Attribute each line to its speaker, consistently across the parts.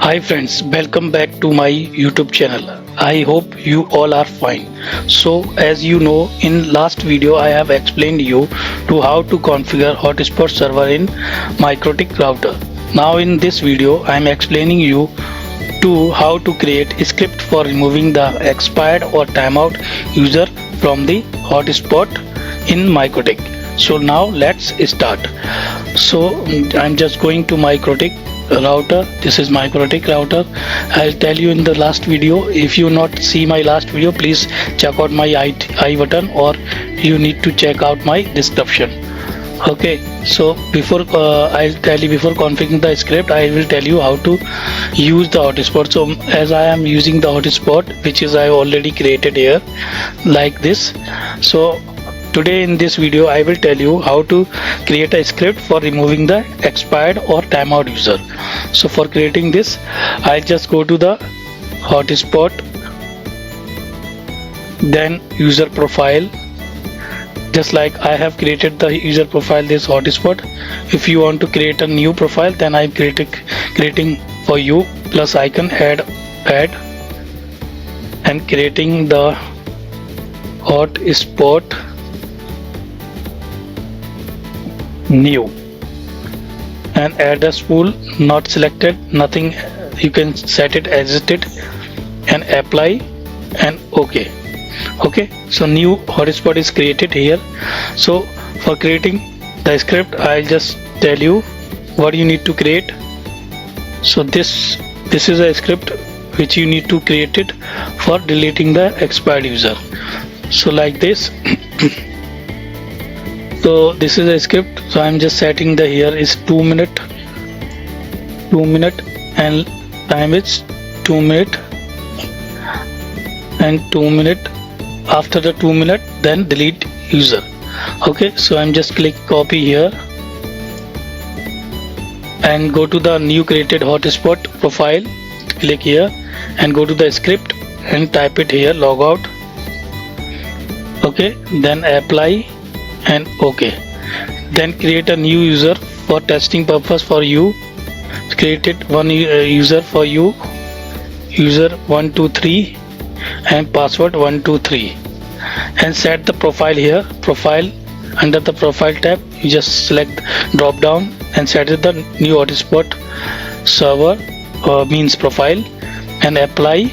Speaker 1: Hi friends, welcome back to my YouTube channel. I hope you all are fine. So as you know, in last video I have explained you to how to configure hotspot server in MikroTik router. Now in this video I am explaining you to how to create a script for removing the expired or timeout user from the hotspot in MikroTik. So now let's start. So I'm just going to MikroTik router. This is MikroTik router. I'll tell you in the last video. If you not see my last video, please check out my I button, or you need to check out my description. Okay, so before I'll tell you, before configuring the script, I will tell you how to use the hotspot. So as I am using the hotspot, which is I already created here like this. So today in this video I will tell you how to create a script for removing the expired or timeout user. So for creating this, I just go to the hotspot, then user profile. Just like I have created the user profile, this hotspot. If you want to create a new profile, then I'm creating for you plus icon add and creating the hotspot new and add a spool not selected, nothing, you can set it as it and apply and okay. So new hotspot is created here. So for creating the script, I'll just tell you what you need to create. So this is a script which you need to create it for deleting the expired user. So like this. So this is a script. So I'm just setting the here is 2 minute and time is 2 minute and 2 minute. After the 2 minute, then delete user. Okay, so I'm just click copy here and go to the new created hotspot profile, click here and go to the script and type it here, logout. Okay, then apply and okay. Then create a new user for testing purpose for you. Created one user for you, user 123 and password 123, and set the profile here. Profile, under the profile tab you just select drop down and set it the new hotspot server means profile and apply,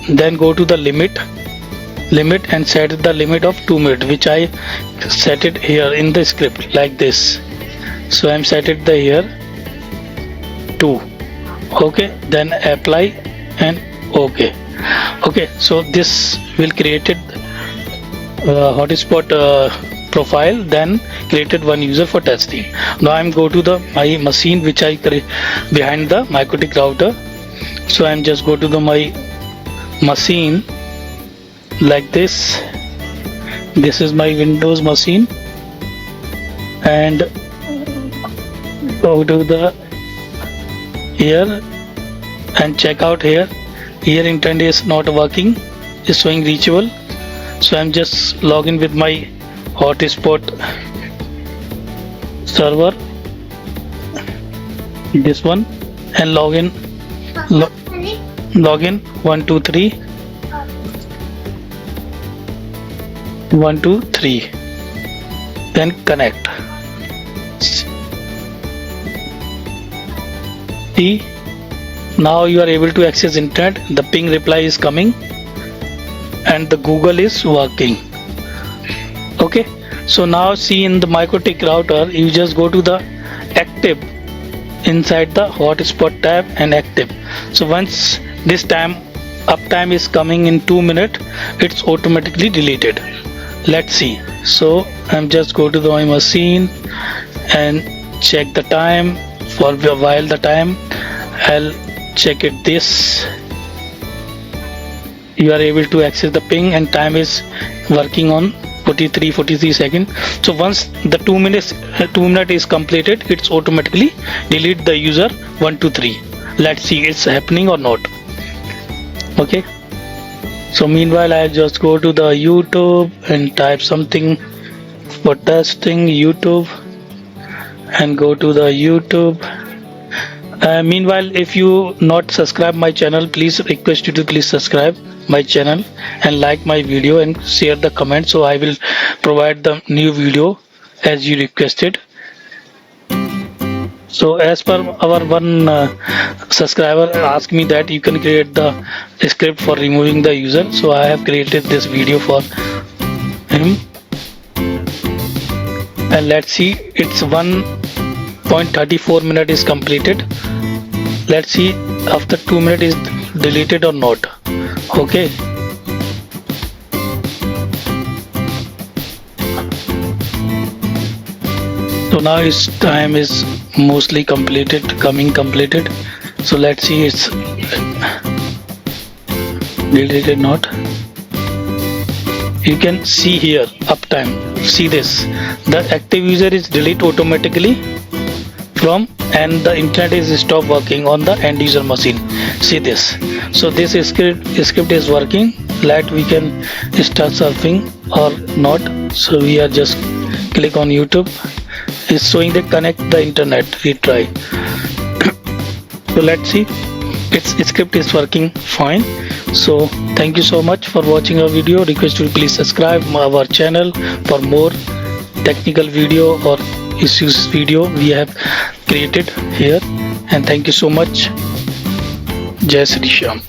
Speaker 1: then go to the limit and set the limit of 2 minutes, which I set it here in the script like this. So I'm set it the here 2. Okay, then apply and okay. So this will created hotspot profile, then created one user for testing. Now I'm go to the my machine which I behind the MikroTik router. So I'm just go to the my machine like this. This is my Windows machine and go to the here and check out here internet is not working, is showing reachable. So I'm just login with my hotspot server, this one, and login 123 then connect. See, now you are able to access internet. The ping reply is coming and the Google is working. Okay, so now see in the MikroTik router, you just go to the active inside the hotspot tab and active. So once this uptime is coming in 2 minutes, it's automatically deleted. Let's see. So I'm just go to my machine and check the time. For a while the time, I'll check it this. You are able to access the ping and time is working on 43 seconds. So once the 2 minute is completed, it's automatically delete the user 123. Let's see it's happening or not. Okay, so meanwhile I just go to the YouTube and type something for testing YouTube and go to the YouTube Meanwhile, if you not subscribe my channel, please request you to please subscribe my channel and like my video and share the comment, so I will provide the new video as you requested. So as per our one subscriber asked me that you can create the script for removing the user, so I have created this video for him. And let's see, it's 1.34 minute is completed. Let's see after 2 minutes is deleted or not. Okay, so now its time is mostly completed, completed. So let's see it's deleted not. You can see here uptime, see this, the active user is delete automatically from, and the internet is stop working on the end user machine. See this, so this script is working. Like we can start surfing or not, so we are just click on YouTube. It's showing the connect the internet, retry. So let's see, its script is working fine. So thank you so much for watching our video. Request you to please subscribe our channel for more technical video or issues video we have created here. And thank you so much. Jai Shri Shyam.